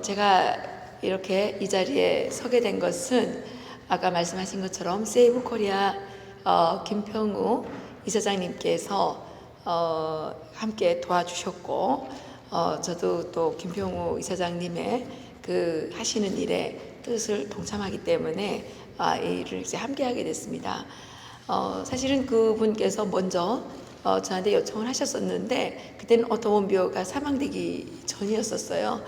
제가 이렇게 이 자리에 서게 된 것은 아까 말씀하신 것처럼 세이브 코리아 김평우 이사장님께서 함께 도와주셨고, 저도 또 김평우 이사장님의 그 하시는 일에 뜻을 동참하기 때문에 이 일을 이제 함께 하게 됐습니다. 사실은 그분께서 먼저 저한테 요청을 하셨었는데, 그때는 오토원비어가 사망되기 전이었었어요.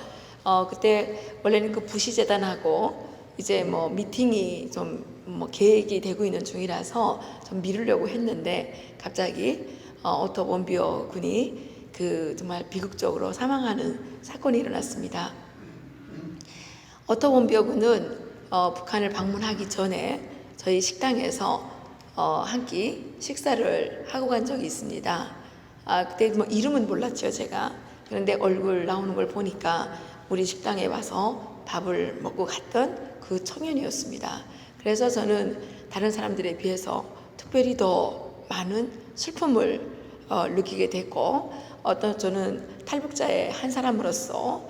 그때 원래는 그 부시재단하고 이제 뭐 미팅이 좀 뭐 계획이 되고 있는 중이라서 좀 미루려고 했는데, 갑자기 오토 원비어 군이 그 정말 비극적으로 사망하는 사건이 일어났습니다. 오토 원비어 군은 북한을 방문하기 전에 저희 식당에서 한 끼 식사를 하고 간 적이 있습니다. 그때 뭐 이름은 몰랐죠, 제가. 그런데 얼굴 나오는 걸 보니까 우리 식당에 와서 밥을 먹고 갔던 그 청년이었습니다. 그래서 저는 다른 사람들에 비해서 특별히 더 많은 슬픔을 느끼게 됐고, 저는 탈북자의 한 사람으로서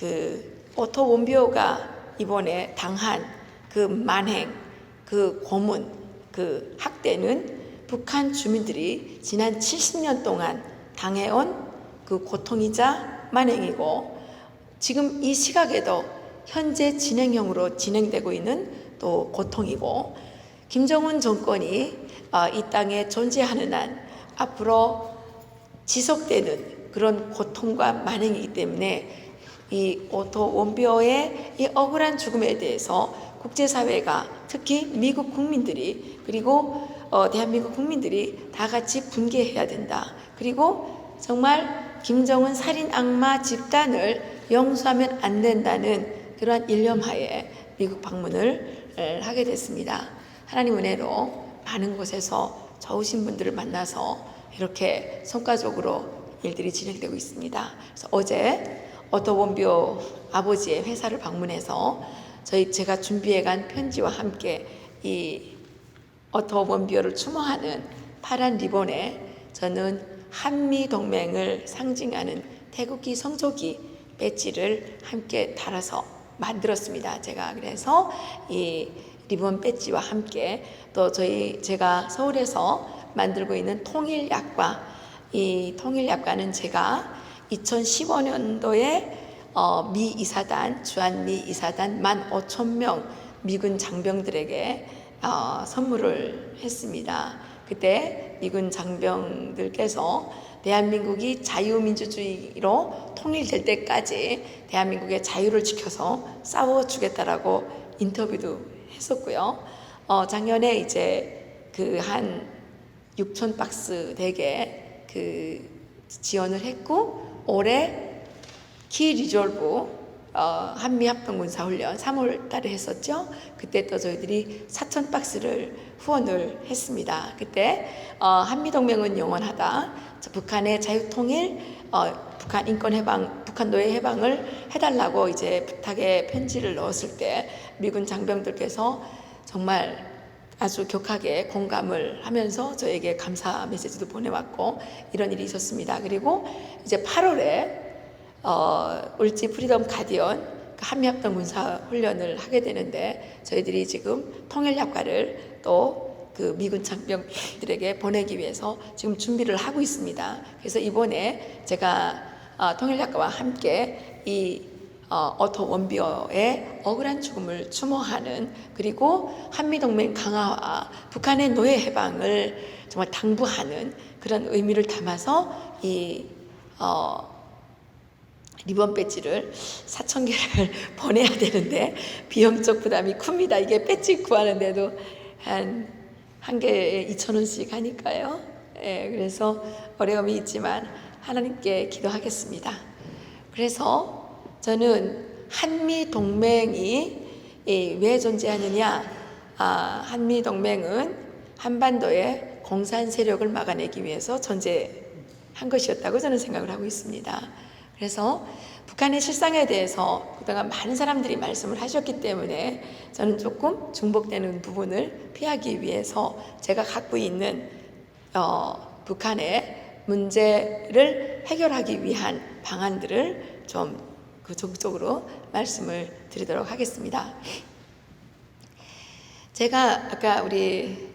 그 오토 원비어가 이번에 당한 그 만행, 그 고문, 그 학대는 북한 주민들이 지난 70년 동안 당해온 그 고통이자 만행이고, 지금 이 시각에도 현재 진행형으로 진행되고 있는 또 고통이고, 김정은 정권이 이 땅에 존재하는 한 앞으로 지속되는 그런 고통과 만행이기 때문에 이 오토 원비어의 이 억울한 죽음에 대해서 국제사회가, 특히 미국 국민들이, 그리고 대한민국 국민들이 다 같이 분개해야 된다. 그리고 정말 김정은 살인 악마 집단을 용서하면 안 된다는 그러한 일념하에 미국 방문을 하게 됐습니다. 하나님 은혜로 많은 곳에서 좋으신 분들을 만나서 이렇게 성과적으로 일들이 진행되고 있습니다. 그래서 어제 오토 원비어 아버지의 회사를 방문해서 제가 준비해간 편지와 함께 이 오토 원비어를 추모하는 파란 리본에 저는 한미동맹을 상징하는 태극기 성조기 배지를 함께 달아서 만들었습니다. 제가 그래서 이 리본 배지와 함께 또 제가 서울에서 만들고 있는 통일약과, 이 통일약과는 제가 2015년도에 미 이사단, 주한미 이사단 15,000명 미군 장병들에게 선물을 했습니다. 그때 미군 장병들께서 대한민국이 자유민주주의로 통일될 때까지 대한민국의 자유를 지켜서 싸워주겠다라고 인터뷰도 했었고요. 작년에 이제 그 한 6,000박스 되게 그 지원을 했고, 올해 키 리졸브 한미합동군사훈련 3월 달에 했었죠. 그때 또 저희들이 4,000박스를 후원을 했습니다. 그때 한미동맹은 영원하다, 북한의 자유통일, 북한 인권해방, 북한도의 해방을 해달라고 이제 부탁의 편지를 넣었을 때 미군 장병들께서 정말 아주 격하게 공감을 하면서 저에게 감사 메시지도 보내왔고, 이런 일이 있었습니다. 그리고 이제 8월에 울지 프리덤 가디언 한미합동 군사 훈련을 하게 되는데, 저희들이 지금 통일약과를 또 그 미군 장병들에게 보내기 위해서 지금 준비를 하고 있습니다. 그래서 이번에 제가 통일약과와 함께 이 오토 원비어의 억울한 죽음을 추모하는, 그리고 한미동맹 강화와 북한의 노예 해방을 정말 당부하는 그런 의미를 담아서 이 리본 배지를 4,000개를 보내야 되는데 비용적 부담이 큽니다. 이게 배지 구하는데도 한 개에 2,000원씩 하니까요. 그래서 어려움이 있지만 하나님께 기도하겠습니다. 그래서 저는 한미동맹이 왜 존재하느냐, 한미동맹은 한반도의 공산 세력을 막아내기 위해서 존재한 것이었다고 저는 생각을 하고 있습니다. 그래서 북한의 실상에 대해서 그동안 많은 사람들이 말씀을 하셨기 때문에 저는 조금 중복되는 부분을 피하기 위해서 제가 갖고 있는 북한의 문제를 해결하기 위한 방안들을 좀 그 적극적으로 말씀을 드리도록 하겠습니다. 제가 아까 우리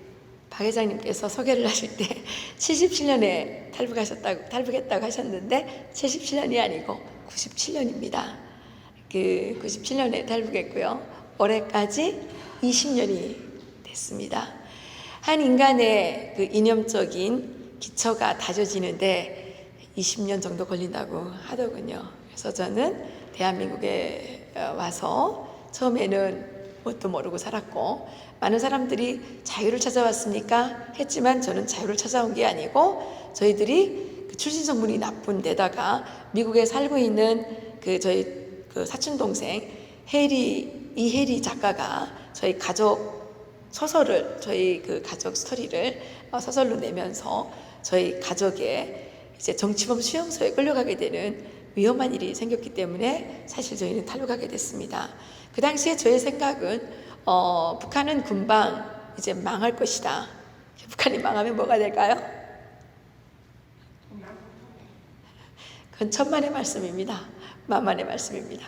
박 회장님께서 소개를 하실 때 77년에 탈북했다고 하셨는데 77년이 아니고 97년입니다. 그 97년에 탈북했고요. 올해까지 20년이 됐습니다. 한 인간의 그 이념적인 기초가 다져지는데 20년 정도 걸린다고 하더군요. 그래서 저는 대한민국에 와서 처음에는 뭣도 모르고 살았고, 많은 사람들이 자유를 찾아왔습니까? 했지만 저는 자유를 찾아온 게 아니고, 저희들이 그 출신 성분이 나쁜 데다가 미국에 살고 있는 저희 사촌 동생 이혜리 작가가 저희 가족 소설을, 저희 그 가족 스토리를 소설로 내면서 저희 가족의 이제 정치범 수용소에 끌려가게 되는 위험한 일이 생겼기 때문에 사실 저희는 탈북하게 됐습니다. 그 당시에 저의 생각은 북한은 금방 이제 망할 것이다. 북한이 망하면 뭐가 될까요? 그건 천만의 말씀입니다. 만만의 말씀입니다.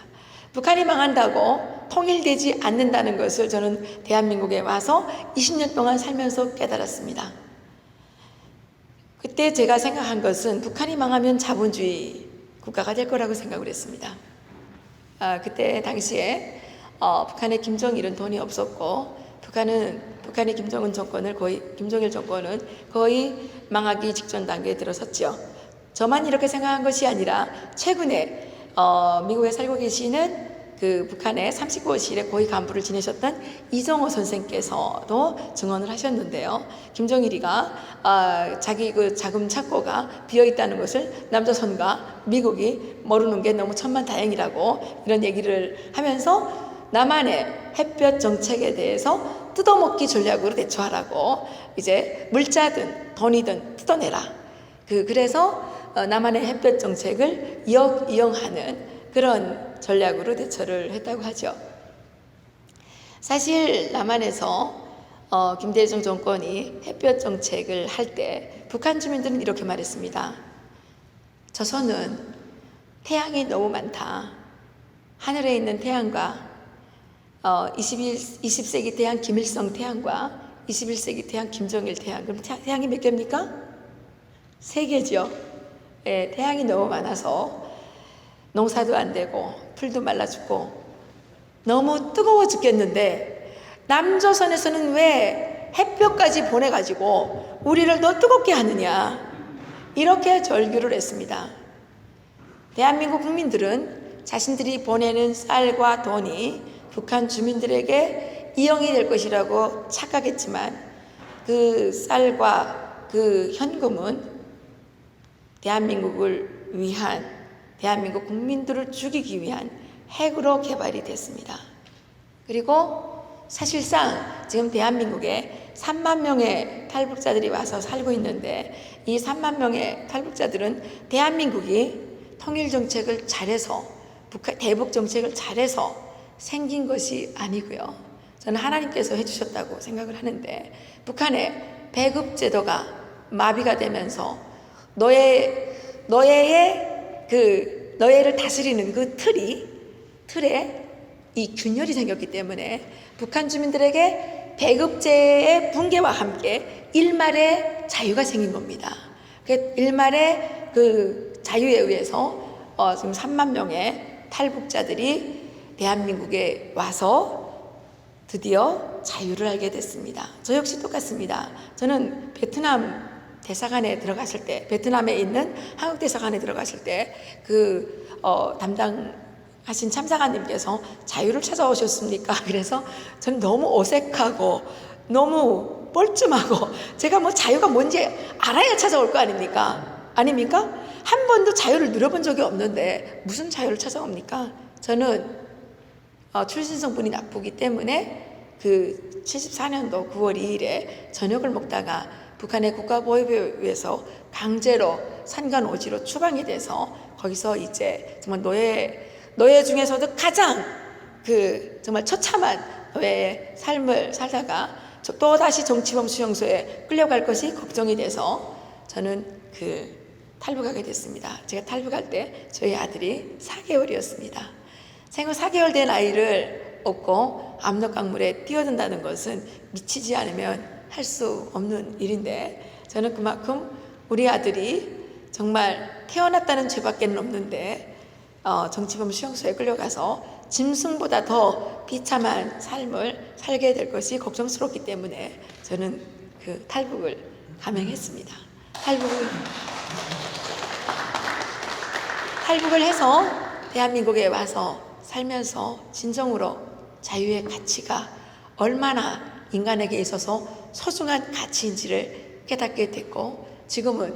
북한이 망한다고 통일되지 않는다는 것을 저는 대한민국에 와서 20년 동안 살면서 깨달았습니다. 그때 제가 생각한 것은 북한이 망하면 자본주의 국가가 될 거라고 생각을 했습니다. 그때 당시에 북한의 김정일은 돈이 없었고, 북한의 김정일 정권은 거의 망하기 직전 단계에 들어섰죠. 저만 이렇게 생각한 것이 아니라 최근에 미국에 살고 계시는 그 북한의 39호실의 고위 간부를 지내셨던 이정호 선생께서도 증언을 하셨는데요. 김정일이가 자기 그 자금 창고가 비어 있다는 것을 남조선과 미국이 모르는 게 너무 천만다행이라고 이런 얘기를 하면서 남한의 햇볕 정책에 대해서 뜯어먹기 전략으로 대처하라고, 이제 물자든 돈이든 뜯어내라. 그래서 남한의 햇볕 정책을 이용하는 그런 전략으로 대처를 했다고 하죠. 사실 남한에서 김대중 정권이 햇볕 정책을 할 때 북한 주민들은 이렇게 말했습니다. 조선은 태양이 너무 많다. 하늘에 있는 태양과 20세기 태양 김일성 태양과 21세기 태양 김정일 태양, 그럼 태양이 몇 개입니까? 3개죠. 예, 태양이 너무 많아서 농사도 안 되고 풀도 말라 죽고 너무 뜨거워 죽겠는데, 남조선에서는 왜 햇볕까지 보내가지고 우리를 더 뜨겁게 하느냐, 이렇게 절규를 했습니다. 대한민국 국민들은 자신들이 보내는 쌀과 돈이 북한 주민들에게 이용이 될 것이라고 착각했지만, 그 쌀과 그 현금은 대한민국을 위한, 대한민국 국민들을 죽이기 위한 핵으로 개발이 됐습니다. 그리고 사실상 지금 대한민국에 3만 명의 탈북자들이 와서 살고 있는데, 이 3만 명의 탈북자들은 대한민국이 통일정책을 잘해서, 대북 정책을 잘해서 생긴 것이 아니고요. 저는 하나님께서 해주셨다고 생각을 하는데, 북한의 배급제도가 마비가 되면서 노예를 다스리는 그 틀에 이 균열이 생겼기 때문에 북한 주민들에게 배급제의 붕괴와 함께 일말의 자유가 생긴 겁니다. 그 일말의 그 자유에 의해서 지금 3만 명의 탈북자들이 대한민국에 와서 드디어 자유를 알게 됐습니다. 저 역시 똑같습니다. 저는 베트남 대사관에 들어갔을 때, 베트남에 있는 한국 대사관에 들어갔을 때 담당하신 참사관님께서 자유를 찾아오셨습니까? 그래서 저는 너무 어색하고 너무 뻘쭘하고, 제가 뭐 자유가 뭔지 알아야 찾아올 거 아닙니까? 한 번도 자유를 누려본 적이 없는데 무슨 자유를 찾아옵니까? 저는 출신 성분이 나쁘기 때문에 그 74년도 9월 2일에 저녁을 먹다가 북한의 국가보위부에서 강제로 산간오지로 추방이 돼서, 거기서 이제 정말 노예 중에서도 가장 정말 처참한 노예의 삶을 살다가 또다시 정치범 수용소에 끌려갈 것이 걱정이 돼서, 저는 탈북하게 됐습니다. 제가 탈북할 때 저희 아들이 4개월이었습니다. 생후 4개월 된 아이를 업고 압록강물에 뛰어든다는 것은 미치지 않으면 할 수 없는 일인데, 저는 그만큼 우리 아들이 정말 태어났다는 죄밖에 없는데 정치범 수용소에 끌려가서 짐승보다 더 비참한 삶을 살게 될 것이 걱정스럽기 때문에 저는 그 탈북을 감행했습니다. 탈북을 해서 대한민국에 와서 살면서 진정으로 자유의 가치가 얼마나 인간에게 있어서 소중한 가치인지를 깨닫게 됐고, 지금은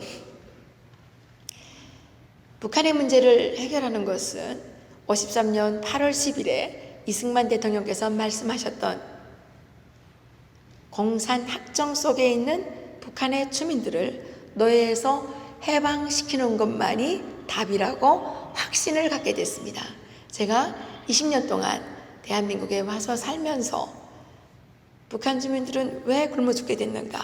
북한의 문제를 해결하는 것은 53년 8월 10일에 이승만 대통령께서 말씀하셨던 공산 학정 속에 있는 북한의 주민들을 노예에서 해방시키는 것만이 답이라고 확신을 갖게 됐습니다. 제가 20년 동안 대한민국에 와서 살면서 북한 주민들은 왜 굶어 죽게 됐는가?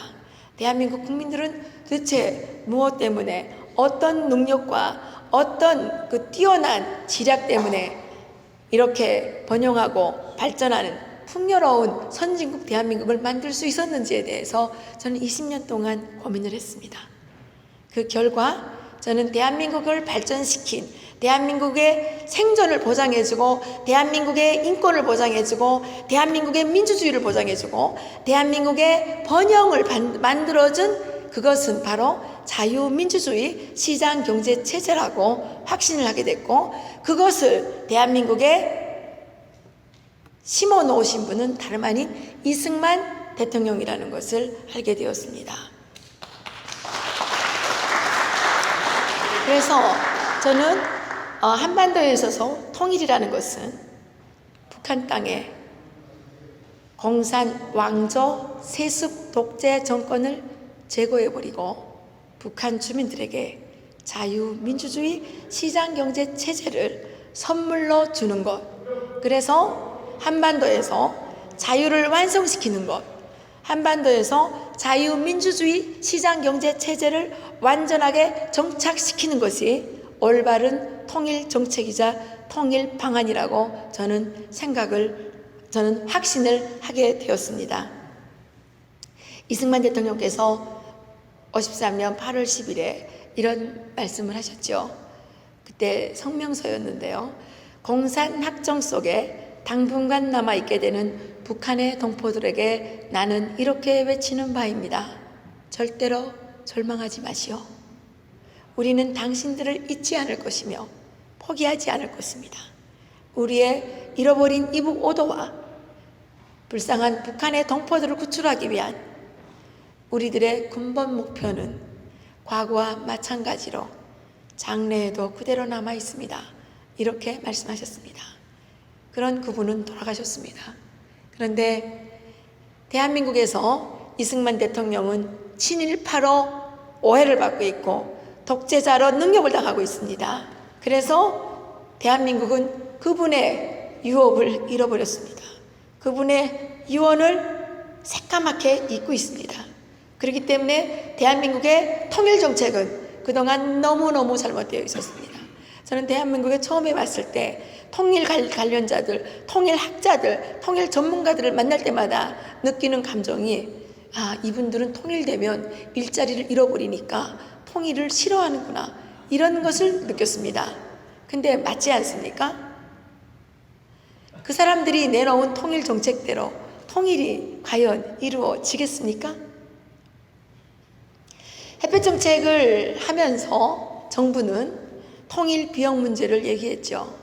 대한민국 국민들은 도대체 무엇 때문에, 어떤 능력과 어떤 그 뛰어난 지략 때문에 이렇게 번영하고 발전하는 풍요로운 선진국 대한민국을 만들 수 있었는지에 대해서 저는 20년 동안 고민을 했습니다. 그 결과 저는 대한민국을 발전시킨, 대한민국의 생존을 보장해주고, 대한민국의 인권을 보장해주고, 대한민국의 민주주의를 보장해주고, 대한민국의 번영을 만들어준 그것은 바로 자유민주주의 시장경제체제라고 확신을 하게 됐고, 그것을 대한민국에 심어 놓으신 분은 다름 아닌 이승만 대통령이라는 것을 알게 되었습니다. 그래서 저는 한반도에 있어서 통일이라는 것은 북한 땅에 공산 왕조 세습 독재 정권을 제거해버리고 북한 주민들에게 자유민주주의 시장경제 체제를 선물로 주는 것, 그래서 한반도에서 자유를 완성시키는 것, 한반도에서 자유민주주의 시장경제 체제를 완전하게 정착시키는 것이 올바른 통일 정책이자 통일 방안이라고 저는 확신을 하게 되었습니다. 이승만 대통령께서 53년 8월 10일에 이런 말씀을 하셨죠. 그때 성명서였는데요. 공산 학정 속에 당분간 남아있게 되는 북한의 동포들에게 나는 이렇게 외치는 바입니다. 절대로 절망하지 마시오. 우리는 당신들을 잊지 않을 것이며 포기하지 않을 것입니다. 우리의 잃어버린 이북 오도와 불쌍한 북한의 동포들을 구출하기 위한 우리들의 근본 목표는 과거와 마찬가지로 장래에도 그대로 남아 있습니다. 이렇게 말씀하셨습니다. 그런 그분은 돌아가셨습니다. 그런데 대한민국에서 이승만 대통령은 친일파로 오해를 받고 있고 독재자로 능욕을 당하고 있습니다. 그래서 대한민국은 그분의 유업을 잃어버렸습니다. 그분의 유언을 새까맣게 잊고 있습니다. 그렇기 때문에 대한민국의 통일 정책은 그동안 너무너무 잘못되어 있었습니다. 저는 대한민국에 처음에 왔을 때 통일 관련자들, 통일학자들, 통일 전문가들을 만날 때마다 느끼는 감정이, 이분들은 통일되면 일자리를 잃어버리니까 통일을 싫어하는구나, 이런 것을 느꼈습니다. 근데 맞지 않습니까? 그 사람들이 내놓은 통일 정책대로 통일이 과연 이루어지겠습니까? 햇볕 정책을 하면서 정부는 통일 비용 문제를 얘기했죠.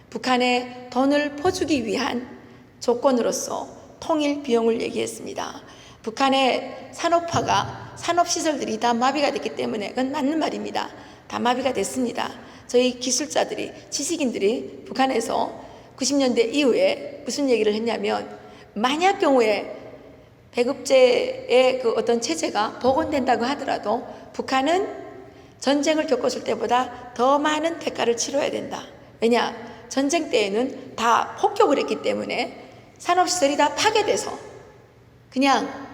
북한에 돈을 퍼주기 위한 조건으로서 통일 비용을 얘기했습니다. 북한의 산업화가, 산업시설들이 다 마비가 됐기 때문에, 그건 맞는 말입니다. 다 마비가 됐습니다. 저희 기술자들이, 지식인들이 북한에서 90년대 이후에 무슨 얘기를 했냐면, 만약 경우에 배급제의 그 어떤 체제가 복원된다고 하더라도 북한은 전쟁을 겪었을 때보다 더 많은 대가를 치러야 된다. 왜냐? 전쟁 때에는 다 폭격을 했기 때문에 산업시설이 다 파괴돼서 그냥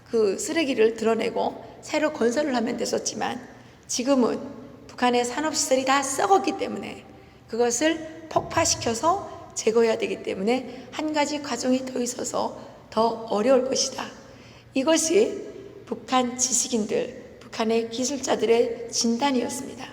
그 쓰레기를 드러내고 새로 건설을 하면 됐었지만, 지금은 북한의 산업시설이 다 썩었기 때문에 그것을 폭파시켜서 제거해야 되기 때문에 한 가지 과정이 더 있어서 더 어려울 것이다. 이것이 북한 지식인들, 북한의 기술자들의 진단이었습니다.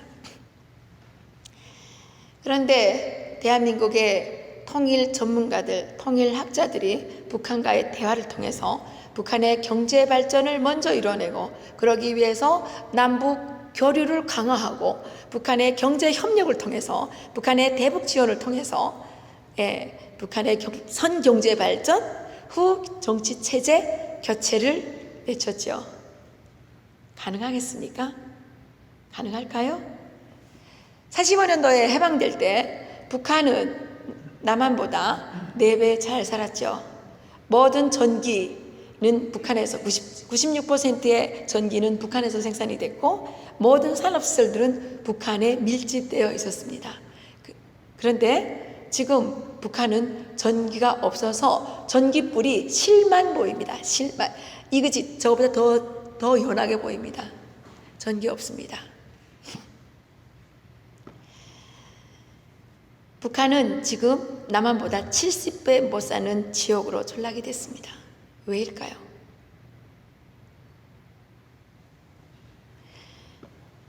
그런데 대한민국의 통일 전문가들, 통일학자들이 북한과의 대화를 통해서 북한의 경제 발전을 먼저 이뤄내고 그러기 위해서 남북 교류를 강화하고 북한의 경제 협력을 통해서 북한의 대북 지원을 통해서 북한의 선경제 발전 후 정치 체제 교체를 외쳤죠. 가능하겠습니까? 가능할까요? 45년도에 해방될 때 북한은 남한보다 4배 잘 살았죠. 모든 전기는 북한에서 96%의 전기는 북한에서 생산이 됐고 모든 산업시설들은 북한에 밀집되어 있었습니다. 그런데 지금 북한은 전기가 없어서 전기불이 실만 보입니다. 실만. 이거지 저거보다 더 연하게 보입니다. 전기 없습니다. 북한은 지금 남한보다 70배 못 사는 지역으로 전락이 됐습니다. 왜일까요?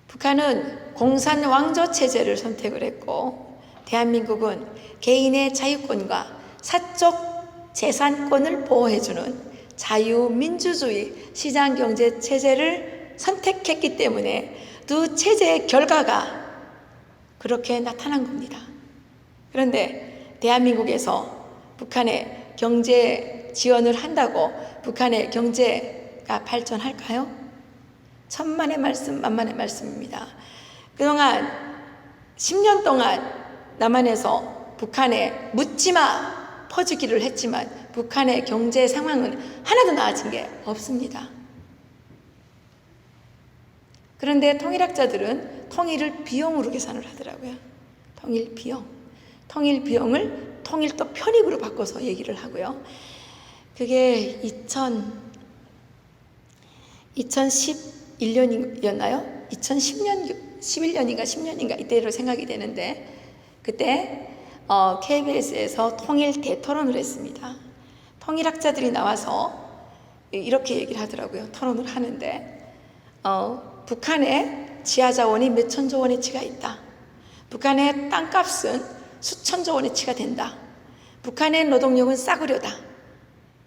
북한은 공산 왕조 체제를 선택을 했고 대한민국은 개인의 자유권과 사적 재산권을 보호해주는 자유민주주의 시장경제 체제를 선택했기 때문에 두 체제의 결과가 그렇게 나타난 겁니다. 그런데 대한민국에서 북한의 경제 지원을 한다고 북한의 경제가 발전할까요? 천만의 말씀, 만만의 말씀입니다. 그동안 10년 동안 남한에서 북한에 묻지마 퍼주기를 했지만 북한의 경제 상황은 하나도 나아진 게 없습니다. 그런데 통일학자들은 통일을 비용으로 계산을 하더라고요. 통일 비용. 통일 비용을 통일도 편익으로 바꿔서 얘기를 하고요. 그게 2011년이었나요? 11년인가 10년인가 이때로 생각이 되는데 그때 KBS에서 통일 대토론을 했습니다. 통일학자들이 나와서 이렇게 얘기를 하더라고요. 토론을 하는데 북한에 지하자원이 몇천조 원어치가 있다. 북한의 땅값은 수천조 원어치가 된다. 북한의 노동력은 싸구려다.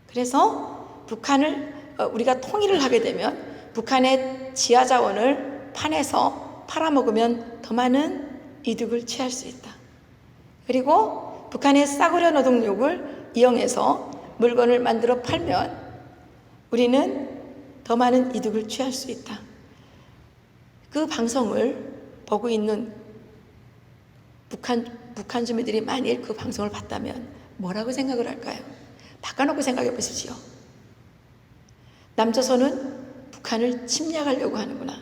그래서 북한을 우리가 통일을 하게 되면 북한의 지하자원을 판에서 팔아먹으면 더 많은 이득을 취할 수 있다. 그리고 북한의 싸구려 노동력을 이용해서 물건을 만들어 팔면 우리는 더 많은 이득을 취할 수 있다. 그 방송을 보고 있는 북한 주민들이 만일 그 방송을 봤다면 뭐라고 생각을 할까요? 바꿔놓고 생각해 보십시오. 남조선은 북한을 침략하려고 하는구나.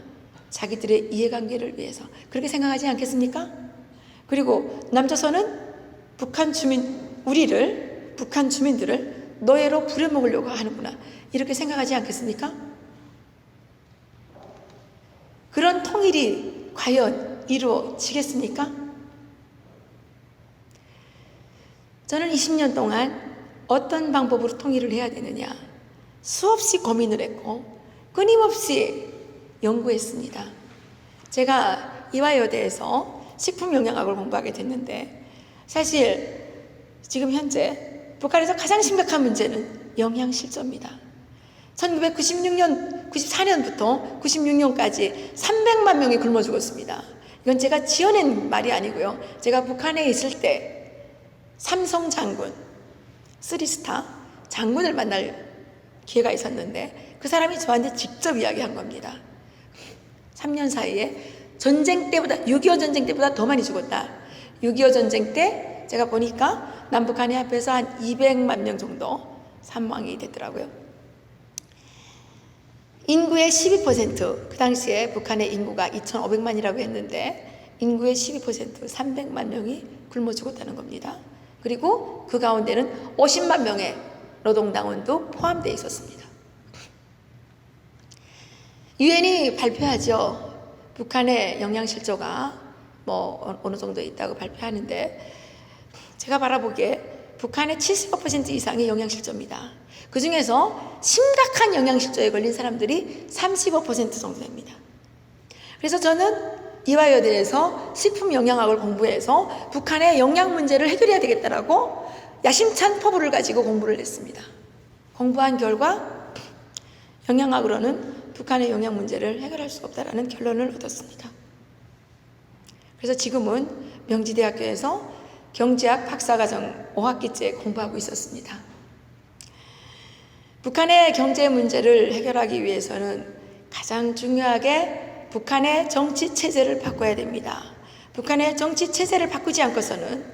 자기들의 이해관계를 위해서. 그렇게 생각하지 않겠습니까? 그리고 남조선은 북한 주민들을 노예로 부려먹으려고 하는구나. 이렇게 생각하지 않겠습니까? 그런 통일이 과연 이루어지겠습니까? 저는 20년 동안 어떤 방법으로 통일을 해야 되느냐 수없이 고민을 했고 끊임없이 연구했습니다. 제가 이화여대에서 식품영양학을 공부하게 됐는데 사실 지금 현재 북한에서 가장 심각한 문제는 영양실조입니다. 1996년, 94년부터 96년까지 300만 명이 굶어 죽었습니다. 이건 제가 지어낸 말이 아니고요. 제가 북한에 있을 때 삼성 장군, 3스타 장군을 만날 기회가 있었는데 그 사람이 저한테 직접 이야기한 겁니다. 3년 사이에 전쟁 때보다 6.25 전쟁 때보다 더 많이 죽었다. 6.25 전쟁 때 제가 보니까 남북한이 합해서 한 200만 명 정도 사망이 됐더라고요. 인구의 12%, 그 당시에 북한의 인구가 2,500만이라고 했는데 인구의 12%, 300만 명이 굶어 죽었다는 겁니다. 그리고 그 가운데는 50만 명의 노동당원도 포함되어 있었습니다. 유엔이 발표하죠. 북한의 영양실조가 뭐 어느 정도 있다고 발표하는데, 제가 바라보기에 북한의 75% 이상이 영양실조입니다. 그 중에서 심각한 영양실조에 걸린 사람들이 35% 정도 됩니다. 그래서 저는 이화여대에서 식품영양학을 공부해서 북한의 영양 문제를 해결해야 되겠다라고 야심찬 포부를 가지고 공부를 했습니다. 공부한 결과 영양학으로는 북한의 영양 문제를 해결할 수 없다라는 결론을 얻었습니다. 그래서 지금은 명지대학교에서 경제학 박사과정 5학기째 공부하고 있었습니다. 북한의 경제 문제를 해결하기 위해서는 가장 중요하게 북한의 정치 체제를 바꿔야 됩니다. 북한의 정치 체제를 바꾸지 않고서는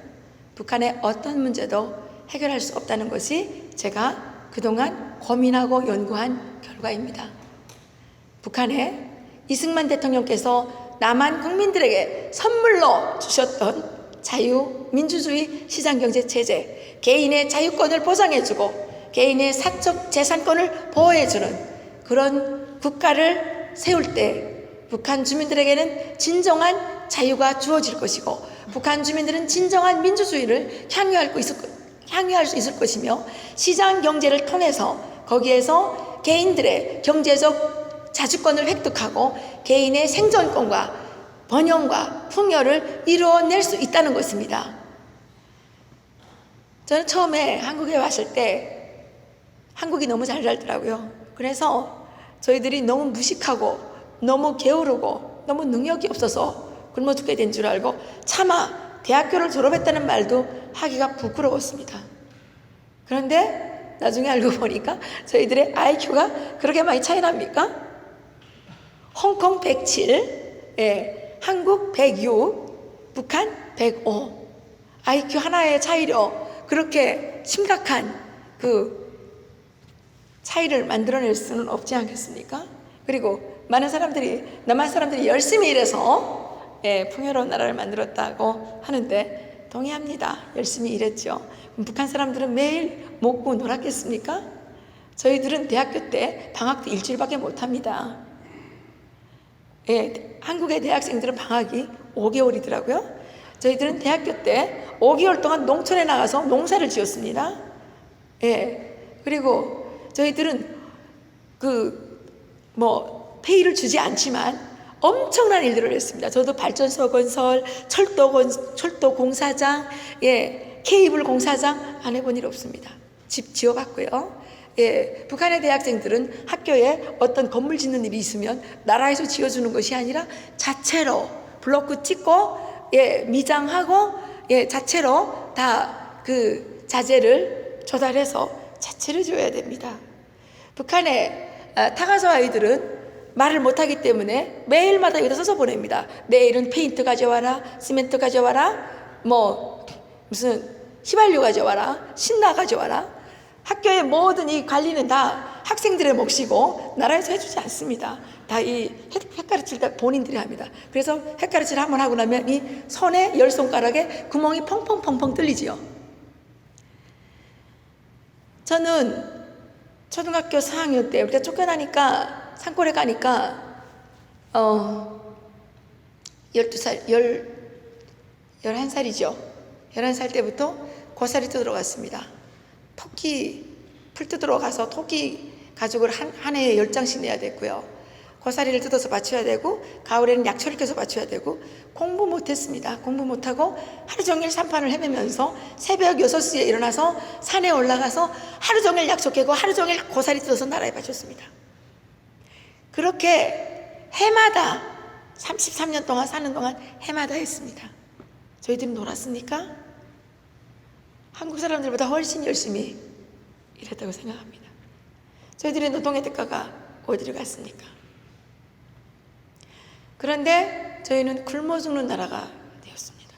북한의 어떤 문제도 해결할 수 없다는 것이 제가 그동안 고민하고 연구한 결과입니다. 북한의 이승만 대통령께서 남한 국민들에게 선물로 주셨던 자유민주주의 시장경제체제, 개인의 자유권을 보장해주고 개인의 사적 재산권을 보호해주는 그런 국가를 세울 때 북한 주민들에게는 진정한 자유가 주어질 것이고, 북한 주민들은 진정한 민주주의를 향유할 수 있을 것이며, 시장경제를 통해서 거기에서 개인들의 경제적 자주권을 획득하고 개인의 생존권과 번영과 풍요를 이루어낼 수 있다는 것입니다. 저는 처음에 한국에 왔을 때 한국이 너무 잘 살더라고요. 그래서 저희들이 너무 무식하고 너무 게으르고 너무 능력이 없어서 굶어 죽게 된 줄 알고 차마 대학교를 졸업했다는 말도 하기가 부끄러웠습니다. 그런데 나중에 알고 보니까 저희들의 IQ가 그렇게 많이 차이 납니까? 홍콩 107, 한국 106, 북한 105. IQ 하나의 차이로 그렇게 심각한 그 차이를 만들어낼 수는 없지 않겠습니까? 그리고 많은 사람들이, 남한 사람들이 열심히 일해서 풍요로운 나라를 만들었다고 하는데 동의합니다. 열심히 일했죠. 북한 사람들은 매일 먹고 놀았겠습니까? 저희들은 대학교 때 방학도 일주일밖에 못합니다. 한국의 대학생들은 방학이 5개월이더라고요. 저희들은 대학교 때 5개월 동안 농촌에 나가서 농사를 지었습니다. 그리고 저희들은 페이를 주지 않지만 엄청난 일들을 했습니다. 저도 발전소 건설, 철도 공사장, 케이블 공사장 안 해본 일 없습니다. 집 지어봤고요. 북한의 대학생들은 학교에 어떤 건물 짓는 일이 있으면 나라에서 지어주는 것이 아니라 자체로 블로크 찍고 미장하고 자체로 다 그 자재를 조달해서 자체를 줘야 됩니다. 북한의 타가소 아이들은 말을 못하기 때문에 매일마다 여기다 써서 보냅니다. 내일은 페인트 가져와라, 시멘트 가져와라, 무슨 휘발유 가져와라, 신나 가져와라. 학교의 모든 이 관리는 다 학생들의 몫이고 나라에서 해주지 않습니다. 다 이 햇가르치를 다 본인들이 합니다. 그래서 햇가르치를 한번 하고 나면 이 손에 10손가락에 구멍이 펑펑펑펑 뚫리지요. 저는 초등학교 4학년 때 우리가 쫓겨나니까 산골에 가니까 11살이죠. 11살 때부터 고사리 뜯으러 갔습니다. 토끼 풀 뜯으러 가서 토끼 가죽을 한 해에 10장씩 내야 됐고요. 고사리를 뜯어서 맞춰야 되고, 가을에는 약초를 껴서 맞춰야 되고, 공부 못했습니다. 공부 못하고 하루 종일 산판을 헤매면서 새벽 6시에 일어나서 산에 올라가서 하루 종일 약초 깨고 하루 종일 고사리 뜯어서 나라에 바쳤습니다. 그렇게 해마다 33년 동안 사는 동안 해마다 했습니다. 저희들이 놀았습니까? 한국 사람들보다 훨씬 열심히 일했다고 생각합니다. 저희들의 노동의 대가가 어디를 갔습니까? 그런데 저희는 굶어 죽는 나라가 되었습니다.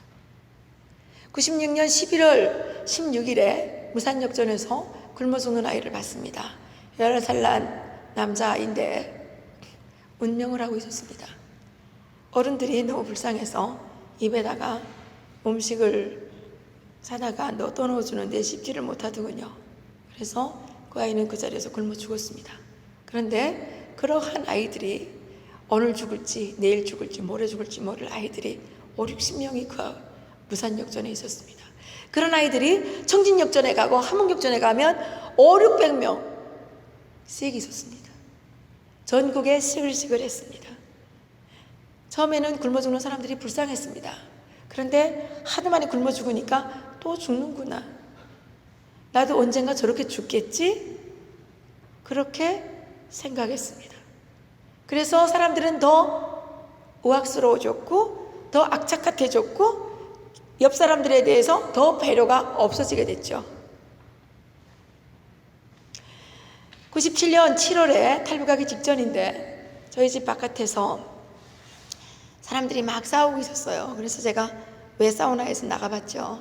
96년 11월 16일에 무산역전에서 굶어 죽는 아이를 봤습니다. 11살 난 남자아이인데 운명을 하고 있었습니다. 어른들이 너무 불쌍해서 입에다가 음식을 사다가 떠넣어주는데 씹지를 못하더군요. 그래서 그 아이는 그 자리에서 굶어 죽었습니다. 그런데 그러한 아이들이 오늘 죽을지 내일 죽을지 모레 죽을지 모를 아이들이 5, 60명이 그 무산역전에 있었습니다. 그런 아이들이 청진역전에 가고 함흥역전에 가면 5, 600명 씩 있었습니다. 전국에 시글시글했습니다. 처음에는 굶어 죽는 사람들이 불쌍했습니다. 그런데 하도 많이 굶어 죽으니까 또 죽는구나. 나도 언젠가 저렇게 죽겠지? 그렇게 생각했습니다. 그래서 사람들은 더 우악스러워졌고 더 악착같아졌고 옆 사람들에 대해서 더 배려가 없어지게 됐죠. 97년 7월에 탈북하기 직전인데 저희 집 바깥에서 사람들이 막 싸우고 있었어요. 그래서 제가 왜 싸우나 해서 나가봤죠.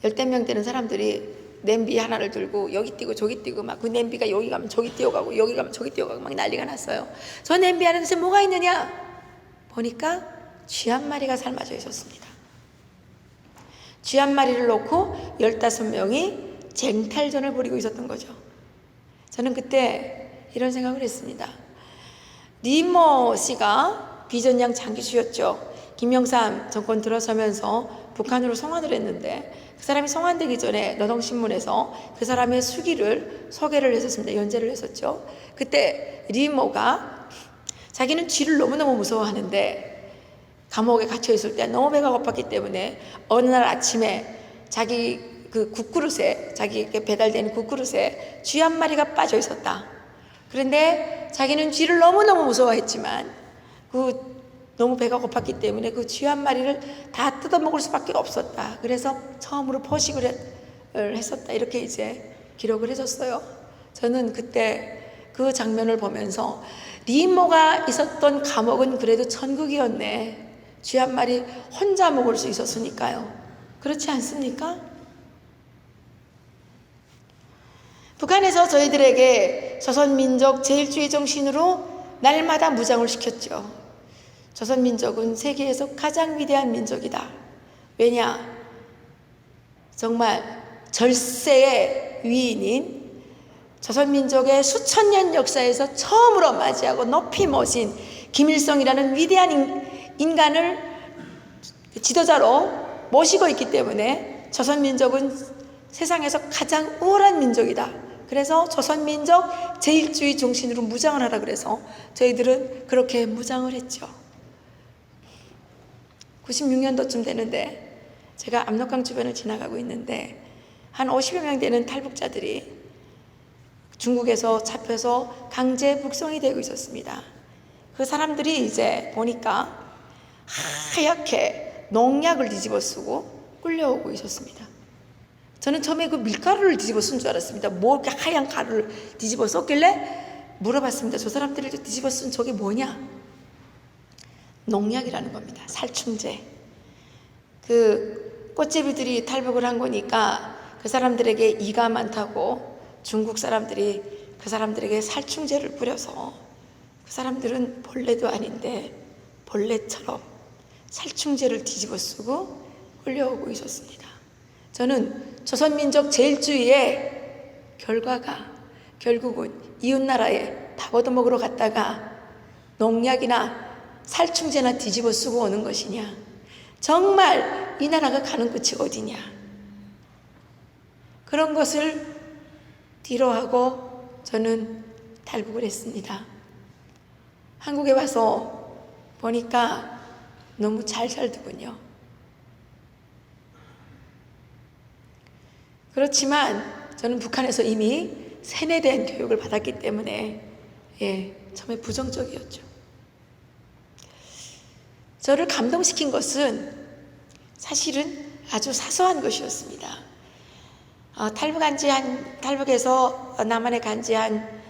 10명 되는 사람들이 냄비 하나를 들고 여기 뛰고 저기 뛰고 막 그 냄비가 여기 가면 저기 뛰어가고 여기 가면 저기 뛰어가고 막 난리가 났어요. 저 냄비 안에 도대체 뭐가 있느냐 보니까 쥐 한 마리가 삶아져 있었습니다. 쥐 한 마리를 놓고 15명이 쟁탈전을 벌이고 있었던 거죠. 저는 그때 이런 생각을 했습니다. 니모 씨가 비전양 장기수였죠. 김영삼 정권 들어서면서 북한으로 송환을 했는데 그 사람이 송환되기 전에 노동신문에서 그 사람의 수기를 소개를 했었습니다. 연재를 했었죠. 그때 리모가 자기는 쥐를 너무너무 무서워하는데 감옥에 갇혀 있을 때 너무 배가 고팠기 때문에 어느 날 아침에 자기 그 국그릇에 자기에게 배달된 국그릇에 쥐 한 마리가 빠져 있었다. 그런데 자기는 쥐를 너무너무 무서워했지만 너무 배가 고팠기 때문에 그 쥐 한 마리를 다 뜯어먹을 수밖에 없었다. 그래서 처음으로 포식을 했었다. 이렇게 이제 기록을 해줬어요. 저는 그때 그 장면을 보면서 리모가 있었던 감옥은 그래도 천국이었네. 쥐 한 마리 혼자 먹을 수 있었으니까요. 그렇지 않습니까? 북한에서 저희들에게 조선민족 제일주의 정신으로 날마다 무장을 시켰죠. 조선민족은 세계에서 가장 위대한 민족이다. 왜냐? 정말 절세의 위인인 조선민족의 수천 년 역사에서 처음으로 맞이하고 높이 모신 김일성이라는 위대한 인간을 지도자로 모시고 있기 때문에 조선민족은 세상에서 가장 우월한 민족이다. 그래서 조선민족 제일주의 정신으로 무장을 하라 그래서 저희들은 그렇게 무장을 했죠. 96년도쯤 되는데 제가 압록강 주변을 지나가고 있는데 한 50여 명 되는 탈북자들이 중국에서 잡혀서 강제 북송이 되고 있었습니다. 그 사람들이 이제 보니까 하얗게 농약을 뒤집어 쓰고 끌려오고 있었습니다. 저는 처음에 그 밀가루를 뒤집어 쓴 줄 알았습니다. 뭐 이렇게 하얀 가루를 뒤집어 썼길래 물어봤습니다. 저 사람들이 뒤집어 쓴 저게 뭐냐? 농약이라는 겁니다. 살충제. 그 꽃제비들이 탈북을 한 거니까 그 사람들에게 이가 많다고 중국 사람들이 그 사람들에게 살충제를 뿌려서 그 사람들은 벌레도 아닌데 벌레처럼 살충제를 뒤집어 쓰고 끌려오고 있었습니다. 저는 조선민족 제일주의의 결과가 결국은 이웃나라에 밥 얻어먹으러 갔다가 농약이나 살충제나 뒤집어 쓰고 오는 것이냐? 정말 이 나라가 가는 끝이 어디냐? 그런 것을 뒤로하고 저는 탈북을 했습니다. 한국에 와서 보니까 너무 잘 살더군요. 그렇지만 저는 북한에서 이미 세뇌된 교육을 받았기 때문에 처음에 부정적이었죠. 저를 감동시킨 것은 사실은 아주 사소한 것이었습니다. 탈북해서 남한에 간 지 한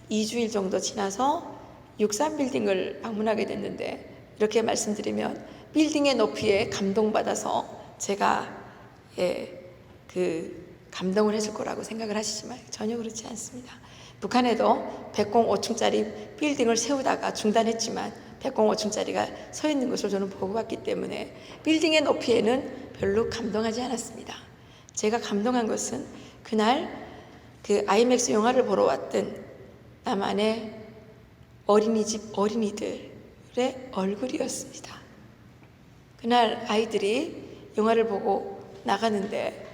2주일 정도 지나서 63빌딩을 방문하게 됐는데 이렇게 말씀드리면 빌딩의 높이에 감동받아서 제가 감동을 했을 거라고 생각을 하시지만 전혀 그렇지 않습니다. 북한에도 105층짜리 빌딩을 세우다가 중단했지만 105층짜리가 서 있는 것을 저는 보고 봤기 때문에 빌딩의 높이에는 별로 감동하지 않았습니다. 제가 감동한 것은 그날 그 아이맥스 영화를 보러 왔던 남한의 어린이집 어린이들 얼굴이었습니다. 그날 아이들이 영화를 보고 나가는데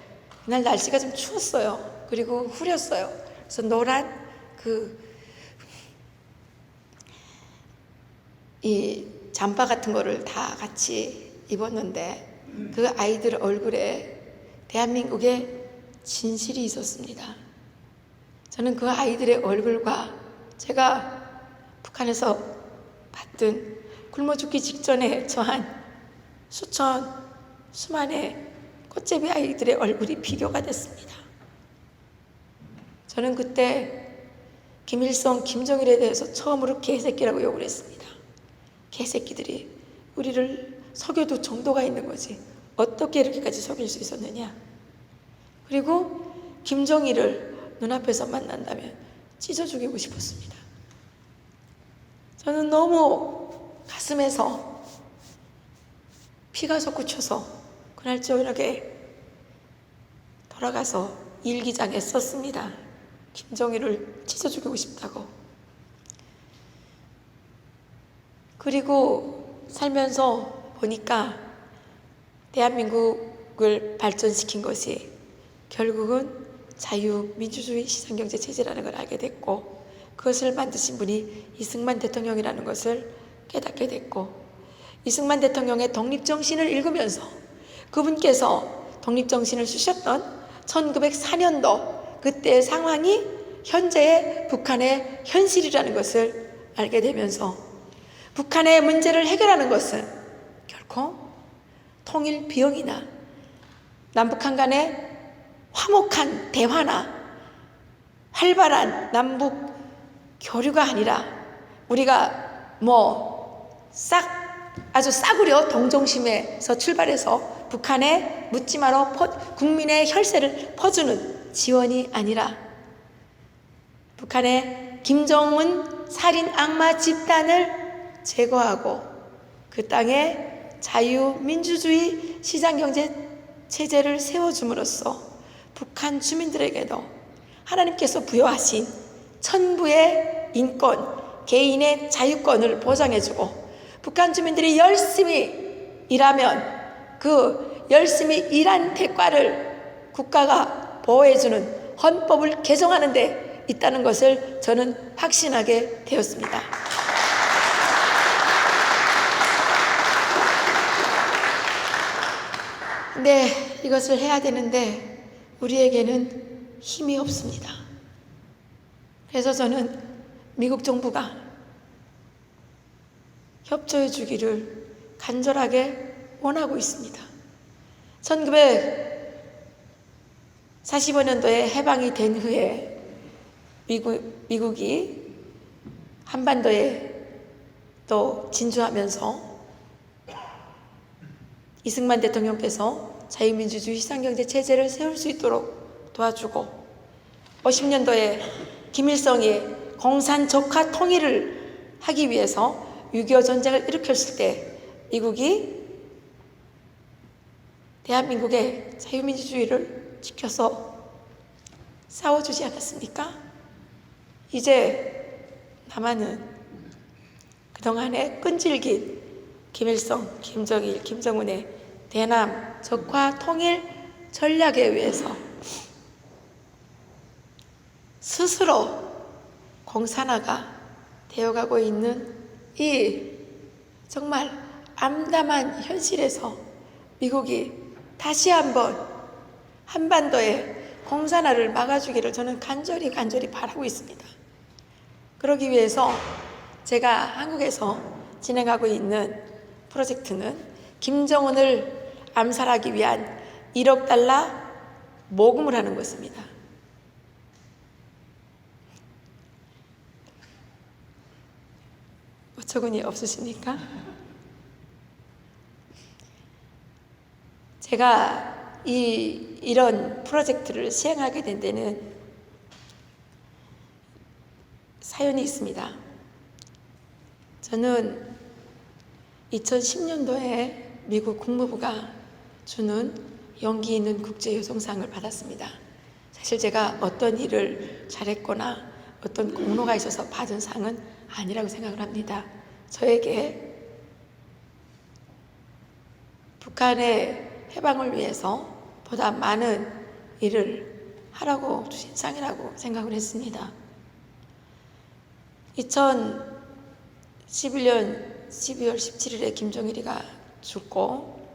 그날 날씨가 좀 추웠어요. 그리고 흐렸어요. 그래서 노란 이 잠바 같은 거를 다 같이 입었는데 그 아이들 얼굴에 대한민국의 진실이 있었습니다. 저는 그 아이들의 얼굴과 제가 북한에서 봤던 굶어 죽기 직전에 처한 수만의 꽃제비 아이들의 얼굴이 비교가 됐습니다. 저는 그때 김일성, 김정일에 대해서 처음으로 개새끼라고 욕을 했습니다. 개새끼들이 우리를 속여도 정도가 있는 거지. 어떻게 이렇게까지 속일 수 있었느냐. 그리고 김정일을 눈앞에서 만난다면 찢어 죽이고 싶었습니다. 저는 너무 가슴에서 피가 솟구쳐서 그날 저녁에 돌아가서 일기장에 썼습니다. 김정일을 찢어 죽이고 싶다고. 그리고 살면서 보니까 대한민국을 발전시킨 것이 결국은 자유민주주의 시장경제 체제라는 걸 알게 됐고, 그것을 만드신 분이 이승만 대통령이라는 것을 깨닫게 됐고, 이승만 대통령의 독립정신을 읽으면서 그분께서 독립정신을 주셨던 1904년도 그때의 상황이 현재의 북한의 현실이라는 것을 알게 되면서 북한의 문제를 해결하는 것은 결코 통일 비용이나 남북한 간의 화목한 대화나 활발한 남북 교류가 아니라 우리가 아주 싸구려 동정심에서 출발해서 북한에 묻지마로 국민의 혈세를 퍼주는 지원이 아니라 북한의 김정은 살인 악마 집단을 제거하고 그 땅에 자유민주주의 시장경제 체제를 세워줌으로써 북한 주민들에게도 하나님께서 부여하신 천부의 인권, 개인의 자유권을 보장해주고 북한 주민들이 열심히 일하면 그 열심히 일한 대가를 국가가 보호해주는 헌법을 개정하는 데 있다는 것을 저는 확신하게 되었습니다. 근데 이것을 해야 되는데 우리에게는 힘이 없습니다. 그래서 저는 미국 정부가 협조해 주기를 간절하게 원하고 있습니다. 1945년도에 해방이 된 후에 미국이 한반도에 또 진주하면서 이승만 대통령께서 자유민주주의 시장경제 체제를 세울 수 있도록 도와주고 50년도에 김일성이 공산적화 통일을 하기 위해서 6.25 전쟁을 일으켰을 때 미국이 대한민국의 자유민주주의를 지켜서 싸워주지 않았습니까? 이제 남한은 그동안의 끈질긴 김일성, 김정일, 김정은의 대남 적화 통일 전략에 의해서 스스로 공산화가 되어가고 있는 이 정말 암담한 현실에서 미국이 다시 한번 한반도의 공산화를 막아주기를 저는 간절히 바라고 있습니다. 그러기 위해서 제가 한국에서 진행하고 있는 프로젝트는 김정은을 암살하기 위한 1억 달러 모금을 하는 것입니다. 어처구니 없으십니까? 제가 이런 프로젝트를 시행하게 된 데는 사연이 있습니다. 저는 2010년도에 미국 국무부가 주는 용기 있는 국제여성상을 받았습니다. 사실 제가 어떤 일을 잘했거나 어떤 공로가 있어서 받은 상은 아니라고 생각을 합니다. 저에게 북한의 해방을 위해서 보다 많은 일을 하라고 주신 상이라고 생각을 했습니다. 2011년 12월 17일에 김정일이가 죽고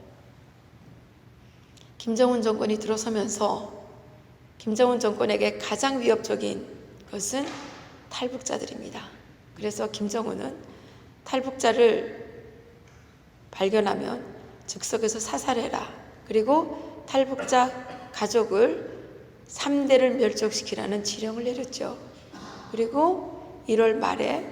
김정은 정권이 들어서면서 김정은 정권에게 가장 위협적인 것은 탈북자들입니다. 그래서 김정은은 탈북자를 발견하면 즉석에서 사살해라. 그리고 탈북자 가족을 3대를 멸족시키라는 지령을 내렸죠. 그리고 1월 말에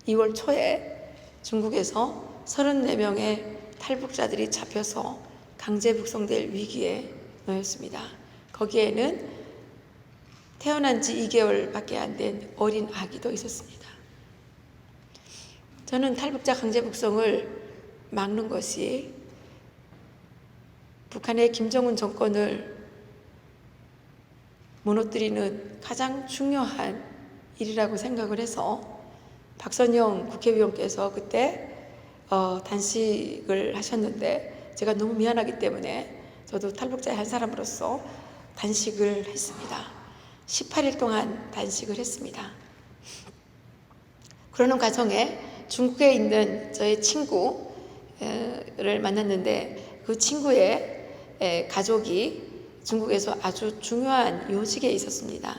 2월 초에 중국에서 34명의 탈북자들이 잡혀서 강제 북송될 위기에 놓였습니다. 거기에는 태어난 지 2개월밖에 안 된 어린 아기도 있었습니다. 저는 탈북자 강제 북송을 막는 것이 북한의 김정은 정권을 무너뜨리는 가장 중요한 일이라고 생각을 해서 박선영 국회의원께서 그때 단식을 하셨는데 제가 너무 미안하기 때문에 저도 탈북자의 한 사람으로서 단식을 했습니다. 18일 동안 단식을 했습니다. 그러는 과정에 중국에 있는 저의 친구를 만났는데 그 친구의 가족이 중국에서 아주 중요한 요직에 있었습니다.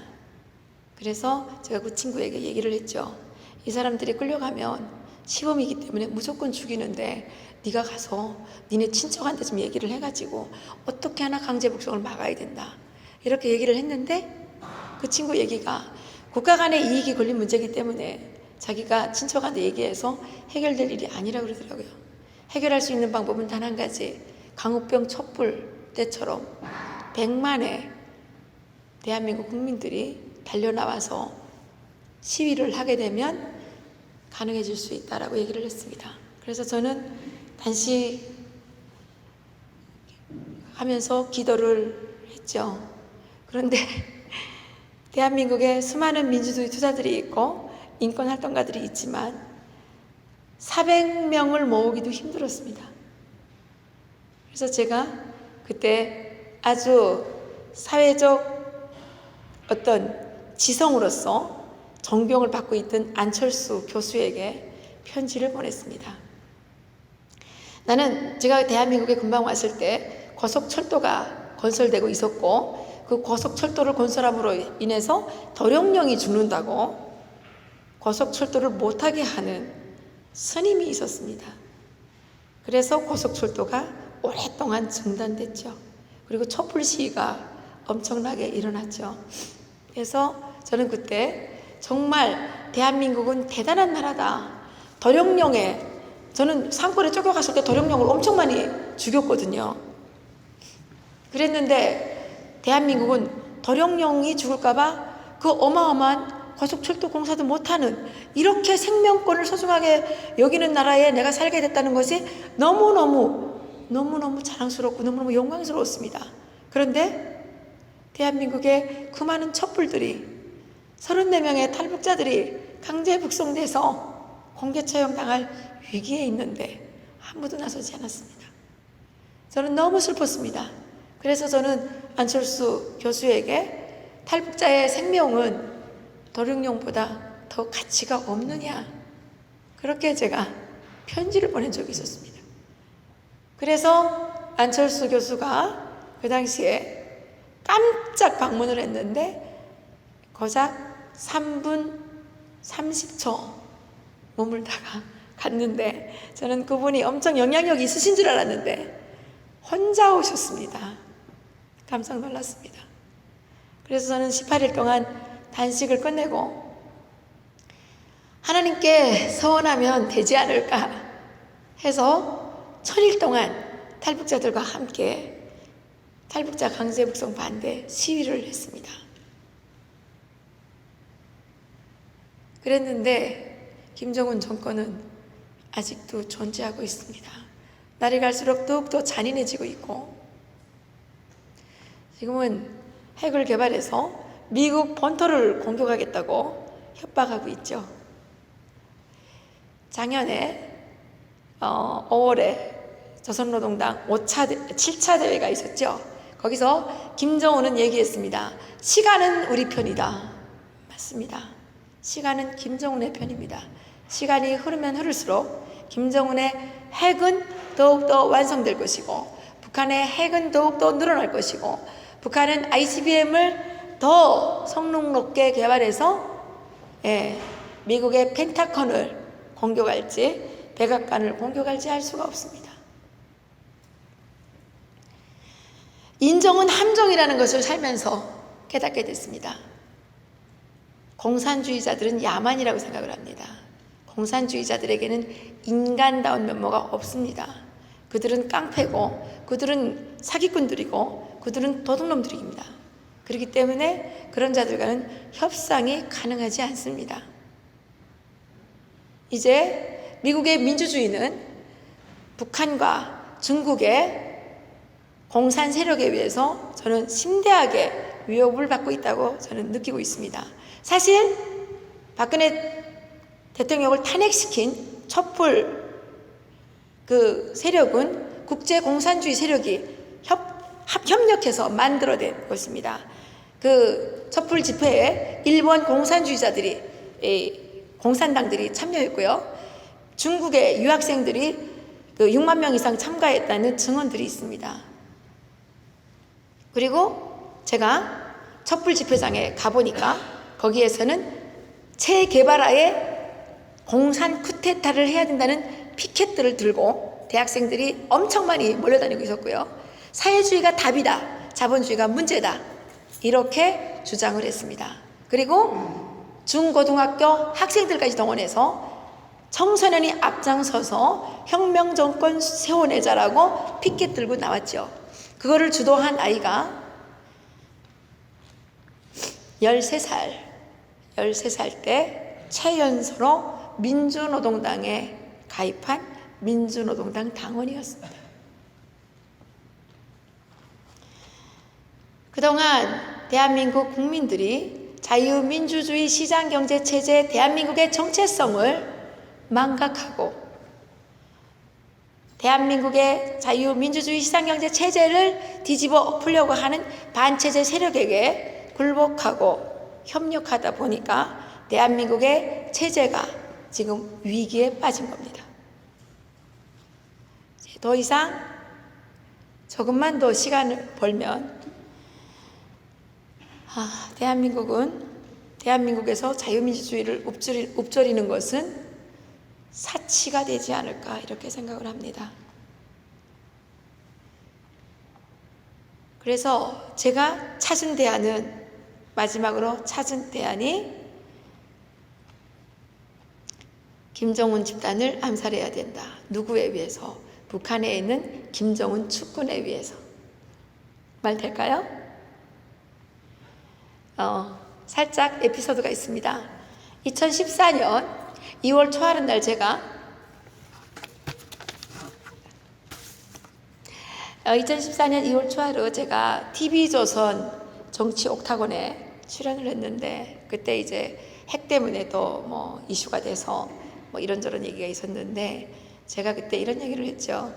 그래서 제가 그 친구에게 얘기를 했죠. 이 사람들이 끌려가면 시범이기 때문에 무조건 죽이는데 네가 가서 니네 친척한테 좀 얘기를 해가지고 어떻게 하나 강제 북송을 막아야 된다. 이렇게 얘기를 했는데 그 친구 얘기가 국가 간의 이익이 걸린 문제이기 때문에 자기가 친척한테 얘기해서 해결될 일이 아니라고 그러더라고요. 해결할 수 있는 방법은 단 한 가지, 강우병 촛불 때처럼 100만의 대한민국 국민들이 달려나와서 시위를 하게 되면 가능해질 수 있다라고 얘기를 했습니다. 그래서 저는 단식하면서 기도를 했죠. 그런데 대한민국에 수많은 민주주의 투자들이 있고 인권활동가들이 있지만 400명을 모으기도 힘들었습니다. 그래서 제가 그때 아주 사회적 어떤 지성으로서 존경을 받고 있던 안철수 교수에게 편지를 보냈습니다. 나는 제가 대한민국에 금방 왔을 때 고속철도가 건설되고 있었고 그 고속철도를 건설함으로 인해서 도룡령이 죽는다고 고속철도를 못하게 하는 스님이 있었습니다. 그래서 고속철도가 오랫동안 중단됐죠. 그리고 촛불 시위가 엄청나게 일어났죠. 그래서 저는 그때 정말 대한민국은 대단한 나라다. 도룡령에 저는 산골에 쫓겨갔을 때 도룡령을 엄청 많이 죽였거든요. 그랬는데 대한민국은 도룡령이 죽을까봐 그 어마어마한 고속철도 공사도 못하는 이렇게 생명권을 소중하게 여기는 나라에 내가 살게 됐다는 것이 너무너무 자랑스럽고 너무너무 영광스러웠습니다. 그런데 대한민국의 그 많은 촛불들이 34명의 탈북자들이 강제 북송돼서 공개 처형당할 위기에 있는데 아무도 나서지 않았습니다. 저는 너무 슬펐습니다. 그래서 저는 안철수 교수에게 탈북자의 생명은 도룡령보다 더 가치가 없느냐 그렇게 제가 편지를 보낸 적이 있었습니다. 그래서 안철수 교수가 그 당시에 깜짝 방문을 했는데 고작 3분 30초 머물다가 갔는데 저는 그분이 엄청 영향력이 있으신 줄 알았는데 혼자 오셨습니다. 깜짝 놀랐습니다. 그래서 저는 18일 동안 단식을 끝내고 하나님께 서원하면 되지 않을까 해서 1000일 동안 탈북자들과 함께 탈북자 강제 북송 반대 시위를 했습니다. 그랬는데 김정은 정권은 아직도 존재하고 있습니다. 날이 갈수록 더욱더 잔인해지고 있고 지금은 핵을 개발해서 미국 본토를 공격하겠다고 협박하고 있죠. 작년에 5월에 조선노동당 7차 대회가 있었죠. 거기서 김정은은 얘기했습니다. 시간은 우리 편이다. 맞습니다. 시간은 김정은의 편입니다. 시간이 흐르면 흐를수록 김정은의 핵은 더욱더 완성될 것이고 북한의 핵은 더욱더 늘어날 것이고 북한은 ICBM을 더 성능 높게 개발해서 미국의 펜타곤을 공격할지 백악관을 공격할지 할 수가 없습니다. 인정은 함정이라는 것을 살면서 깨닫게 됐습니다. 공산주의자들은 야만이라고 생각을 합니다. 공산주의자들에게는 인간다운 면모가 없습니다. 그들은 깡패고 그들은 사기꾼들이고 그들은 도둑놈들입니다. 그렇기 때문에 그런 자들과는 협상이 가능하지 않습니다. 이제 미국의 민주주의는 북한과 중국의 공산 세력에 의해서 저는 심대하게 위협을 받고 있다고 저는 느끼고 있습니다. 사실 박근혜 대통령을 탄핵시킨 촛불 그 세력은 국제 공산주의 세력이 협력해서 만들어낸 것입니다. 그 촛불 집회에 일본 공산주의자들이 공산당들이 참여했고요. 중국의 유학생들이 6만 명 이상 참가했다는 증언들이 있습니다. 그리고 제가 촛불 집회장에 가보니까 거기에서는 체게바라의 공산 쿠데타를 해야 된다는 피켓들을 들고 대학생들이 엄청 많이 몰려다니고 있었고요. 사회주의가 답이다. 자본주의가 문제다. 이렇게 주장을 했습니다. 그리고 중고등학교 학생들까지 동원해서 청소년이 앞장서서 혁명정권 세워내자라고 피켓 들고 나왔죠. 그거를 주도한 아이가 13살 때 최연소로 민주노동당에 가입한 민주노동당 당원이었습니다. 그동안 대한민국 국민들이 자유민주주의 시장경제체제 대한민국의 정체성을 망각하고 대한민국의 자유민주주의 시장경제체제를 뒤집어 엎으려고 하는 반체제 세력에게 굴복하고 협력하다 보니까 대한민국의 체제가 지금 위기에 빠진 겁니다. 더 이상 조금만 더 시간을 벌면 대한민국에서 자유민주주의를 읊조리는 것은 사치가 되지 않을까 이렇게 생각을 합니다. 그래서 제가 마지막으로 찾은 대안이 김정은 집단을 암살해야 된다. 누구에 의해서? 북한에 있는 김정은 축군에 의해서. 말 될까요? 살짝 에피소드가 있습니다. 2014년 2월 초하는 날 제가 2014년 2월 초하루 제가 TV조선 정치 옥타곤에 출연을 했는데 그때 이제 핵 때문에 또 이슈가 돼서 이런저런 얘기가 있었는데 제가 그때 이런 얘기를 했죠.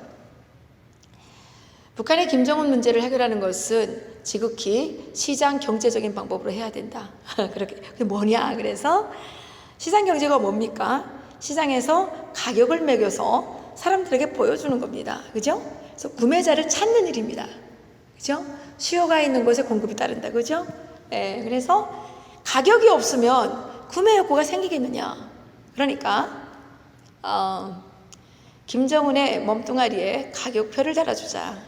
북한의 김정은 문제를 해결하는 것은 지극히 시장 경제적인 방법으로 해야 된다. 그게 뭐냐? 그래서 시장 경제가 뭡니까? 시장에서 가격을 매겨서 사람들에게 보여주는 겁니다. 그죠? 그래서 구매자를 찾는 일입니다. 그죠? 수요가 있는 곳에 공급이 따른다. 그죠? 그래서 가격이 없으면 구매 욕구가 생기겠느냐? 그러니까 김정은의 몸뚱아리에 가격표를 달아주자.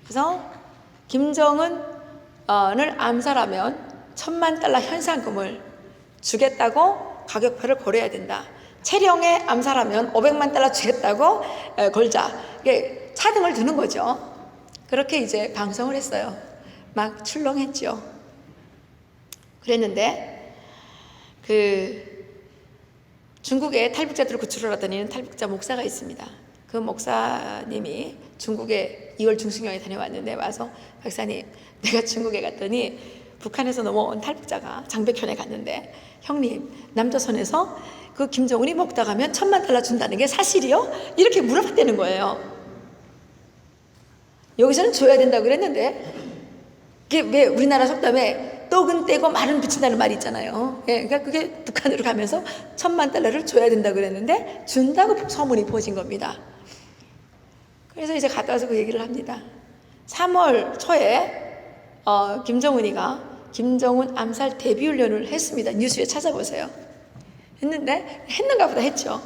그래서 김정은을 암살하면 $10,000,000 현상금을 주겠다고 가격표를 걸어야 된다. 체령에 암살하면 $500,000,000 주겠다고 걸자. 이게 차등을 두는 거죠. 그렇게 이제 방송을 했어요. 막 출렁했죠. 그랬는데 중국의 탈북자들을 구출하러 다니는 탈북자 목사가 있습니다. 그 목사님이 중국에 2월 중순경에 다녀왔는데 와서 박사님, 내가 중국에 갔더니 북한에서 넘어온 탈북자가 장백현에 갔는데, 형님, 남조선에서 그 김정은이 먹다 가면 $10,000,000 준다는 게 사실이요? 이렇게 물어봤다는 거예요. 여기서는 줘야 된다고 그랬는데, 그게 왜 우리나라 속담에 떡은 떼고 말은 붙인다는 말이 있잖아요. 예, 그러니까 그게 북한으로 가면서 $10,000,000를 줘야 된다고 그랬는데 준다고 소문이 퍼진 겁니다. 그래서 이제 갔다 와서 그 얘기를 합니다. 3월 초에 김정은이가 김정은 암살 대비훈련을 했습니다. 뉴스에 찾아보세요. 했는데 했는가 보다 했죠.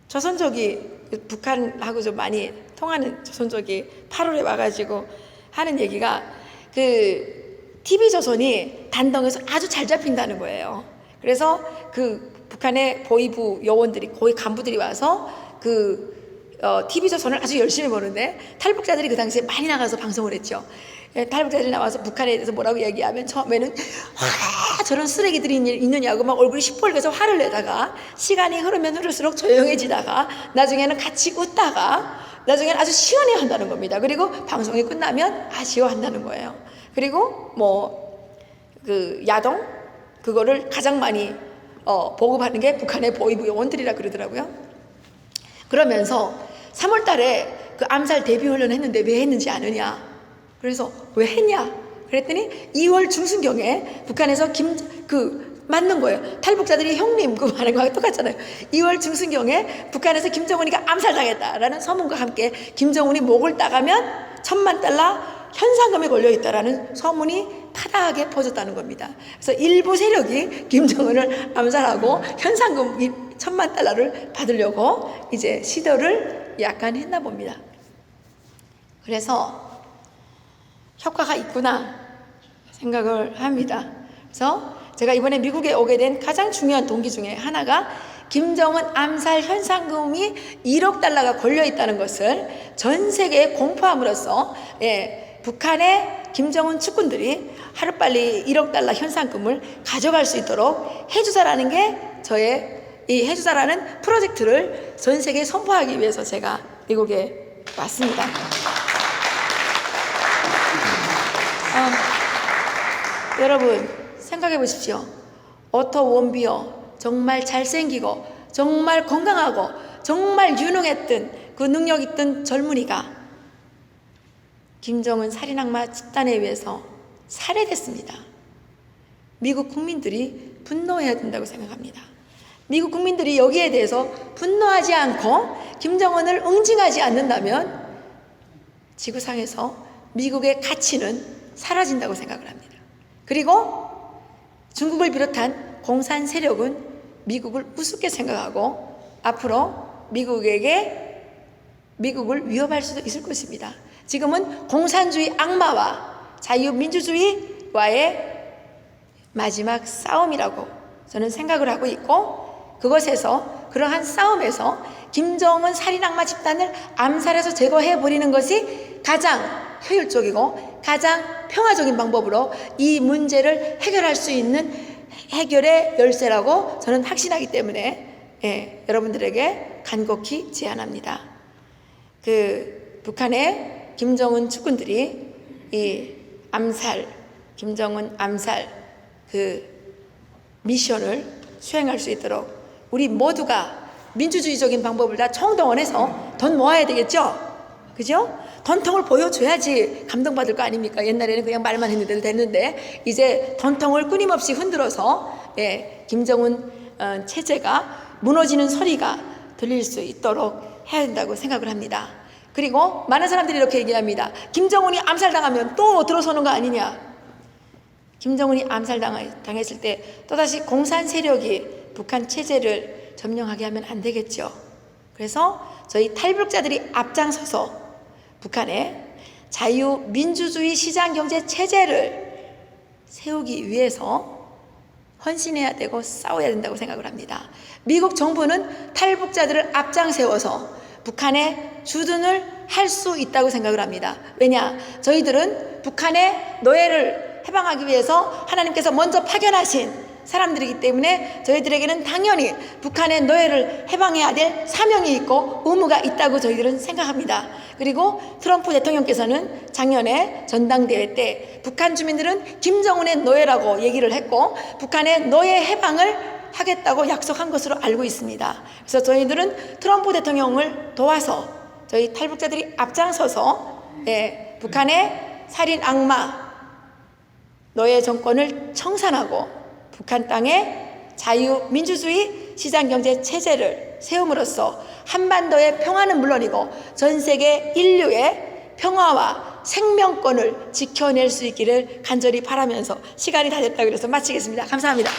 조선족이 북한하고 좀 많이 통하는 조선족이 8월에 와가지고 하는 얘기가 그 TV조선이 단동에서 아주 잘 잡힌다는 거예요. 그래서 그 북한의 보위부 요원들이, 거기 간부들이 와서 TV조선을 아주 열심히 보는데, 탈북자들이 그 당시에 많이 나가서 방송을 했죠. 탈북자들이 나와서 북한에 대해서 뭐라고 얘기하면 처음에는 저런 쓰레기들이 있느냐고 막 얼굴이 시뻘개서 화를 내다가, 시간이 흐르면 흐를수록 조용해지다가, 나중에는 같이 웃다가, 나중에는 아주 시원해 한다는 겁니다. 그리고 방송이 끝나면 아쉬워한다는 거예요. 그리고 야동, 그거를 가장 많이 보급하는 게 북한의 보위부 요원들이라 그러더라고요. 그러면서 3월 달에 그 암살 대비훈련 했는데 왜 했는지 아느냐? 그래서 왜 했냐? 그랬더니 2월 중순경에 북한에서 맞는 거예요. 탈북자들이 형님 그 말한 거하고 똑같잖아요. 2월 중순경에 북한에서 김정은이가 암살당했다라는 소문과 함께 김정은이 목을 따가면 $10,000,000 현상금에 걸려있다라는 소문이 파다하게 퍼졌다는 겁니다. 그래서 일부 세력이 김정은을 암살하고 현상금 $10,000,000를 받으려고 이제 시도를 약간 했나 봅니다. 그래서 효과가 있구나 생각을 합니다. 그래서 제가 이번에 미국에 오게 된 가장 중요한 동기 중에 하나가 김정은 암살 현상금이 $1억 걸려있다는 것을 전 세계에 공포함으로써, 북한의 김정은 측근들이 하루빨리 $1억 현상금을 가져갈 수 있도록 해주자라는 게 저의 이 해주자라는 프로젝트를 전 세계에 선포하기 위해서 제가 미국에 왔습니다. 여러분 생각해 보십시오. 오토 원비어, 정말 잘생기고 정말 건강하고 정말 유능했던 그 능력 있던 젊은이가 김정은 살인악마 집단에 의해서 살해됐습니다. 미국 국민들이 분노해야 된다고 생각합니다. 미국 국민들이 여기에 대해서 분노하지 않고 김정은을 응징하지 않는다면 지구상에서 미국의 가치는 사라진다고 생각을 합니다. 그리고 중국을 비롯한 공산 세력은 미국을 우습게 생각하고 앞으로 미국을 위협할 수도 있을 것입니다. 지금은 공산주의 악마와 자유민주주의와의 마지막 싸움이라고 저는 생각을 하고 있고, 그러한 싸움에서 김정은 살인악마 집단을 암살해서 제거해버리는 것이 가장 효율적이고 가장 평화적인 방법으로 이 문제를 해결할 수 있는 해결의 열쇠라고 저는 확신하기 때문에 여러분들에게 간곡히 제안합니다. 북한의 김정은 측근들이 이 김정은 암살 미션을 수행할 수 있도록 우리 모두가 민주주의적인 방법을 다 총동원해서 돈 모아야 되겠죠? 그죠? 돈통을 보여줘야지 감동받을 거 아닙니까? 옛날에는 그냥 말만 했는데도 됐는데 이제 돈통을 끊임없이 흔들어서 김정은 체제가 무너지는 소리가 들릴 수 있도록 해야 된다고 생각을 합니다. 그리고 많은 사람들이 이렇게 얘기합니다. 김정은이 암살당하면 또 들어서는 거 아니냐? 김정은이 암살당했을 때 또다시 공산 세력이 북한 체제를 점령하게 하면 안 되겠죠. 그래서 저희 탈북자들이 앞장서서 북한의 자유민주주의 시장경제 체제를 세우기 위해서 헌신해야 되고 싸워야 된다고 생각을 합니다. 미국 정부는 탈북자들을 앞장 세워서 북한에 주둔을 할 수 있다고 생각을 합니다. 왜냐? 저희들은 북한의 노예를 해방하기 위해서 하나님께서 먼저 파견하신 사람들이기 때문에 저희들에게는 당연히 북한의 노예를 해방해야 될 사명이 있고 의무가 있다고 저희들은 생각합니다. 그리고 트럼프 대통령께서는 작년에 전당대회 때 북한 주민들은 김정은의 노예라고 얘기를 했고 북한의 노예 해방을 하겠다고 약속한 것으로 알고 있습니다. 그래서 저희들은 트럼프 대통령을 도와서 저희 탈북자들이 앞장서서 북한의 살인 악마 노예 정권을 청산하고 북한 땅에 자유민주주의 시장경제 체제를 세움으로써 한반도의 평화는 물론이고 전 세계 인류의 평화와 생명권을 지켜낼 수 있기를 간절히 바라면서 시간이 다 됐다고 해서 마치겠습니다. 감사합니다.